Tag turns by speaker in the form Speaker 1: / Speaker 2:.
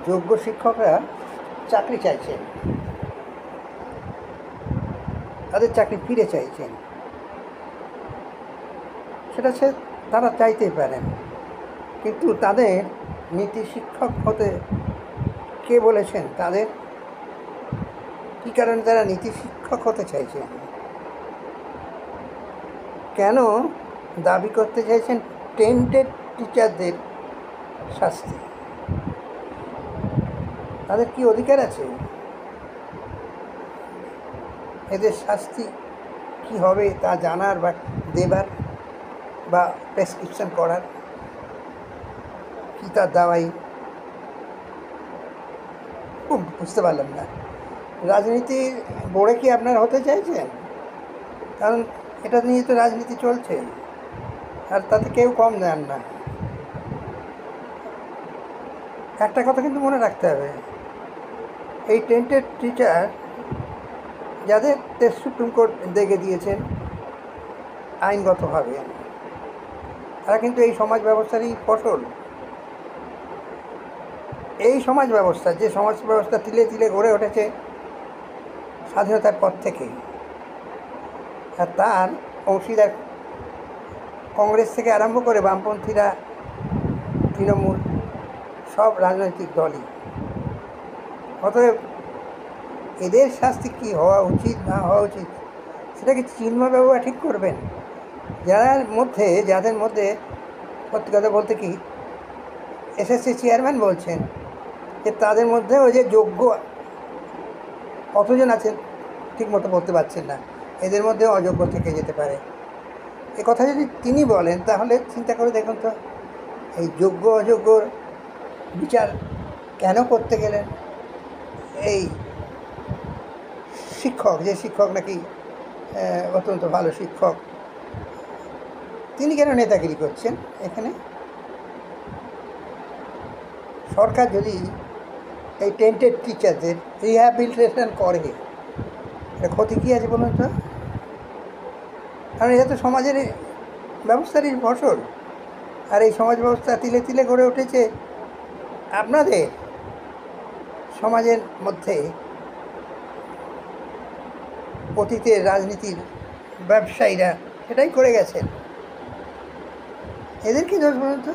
Speaker 1: যোগ্য শিক্ষকরা চাকরি চাইছেন, তাদের চাকরি ফিরে চাইছেন। সেটা তারা চাইতেই পারেন, কিন্তু তাদের নীতি শিক্ষক হতে কে বলেছেন? তাদের কী কারণে তারা নীতি শিক্ষক হতে চাইছেন? কেন দাবি করতে চাইছেন টেন্টেড টিচারদের শাস্তি? তাদের কি অধিকার আছে? এদের শাস্তি কি হবে তা জানার বা দেবার বা প্রেসক্রিপশন করার কি তার দাওয়াই? বুঝতে পারলাম না। রাজনীতির বোর্ডে কি আপনারা হতে চাইছেন? কারণ এটা নিয়ে তো রাজনীতি চলছে, আর তাতে কেউ কম দেন না। একটা কথা কিন্তু মনে রাখতে হবে, এই টেন্টেড টিচার যাদের সুপ্রিম কোর্ট দেখে দিয়েছেন আইনগতভাবে, তারা কিন্তু এই সমাজ ব্যবস্থারই ফসল। এই সমাজ ব্যবস্থা, যে সমাজ ব্যবস্থা তিলে তিলে গড়ে উঠেছে স্বাধীনতার পর থেকে, আর তার অংশীদার কংগ্রেস থেকে আরম্ভ করে বামপন্থীরা, তৃণমূল, সব রাজনৈতিক দলই। অতএব এদের শাস্তি কী হওয়া উচিত না হওয়া উচিত সেটা কি চিন্ময়বাবুরা ঠিক করবেন? যাদের মধ্যে সত্যি কথা বলতে কি এসএসসি চেয়ারম্যান বলছেন যে তাদের মধ্যে ওই যে যোগ্য কতজন আছেন ঠিক মতো বলতে পারছেন না, এদের মধ্যে অযোগ্য থেকে যেতে পারে। এ কথা যদি তিনি বলেন তাহলে চিন্তা করে দেখুন তো, এই যোগ্য অযোগ্যর বিচার কেন করতে গেলেন? এই শিক্ষক, যে শিক্ষক নাকি অত্যন্ত ভালো শিক্ষক, তিনি কেন নেতাগিরি করছেন এখানে? সরকার যদি এই টেন্টেড টিচারদের রিহ্যাবিলিটেশন করে, এটা ক্ষতি কী আছে বলুন তো? কারণ এটা তো সমাজের ব্যবস্থারই ফসল, আর এই সমাজ ব্যবস্থা তিলে তিলে গড়ে উঠেছে আপনাদের সমাজের মধ্যে। অতীতের রাজনীতির ব্যবসায়ীরা সেটাই করে গেছেন, এদের কি দোষ বলুন তো?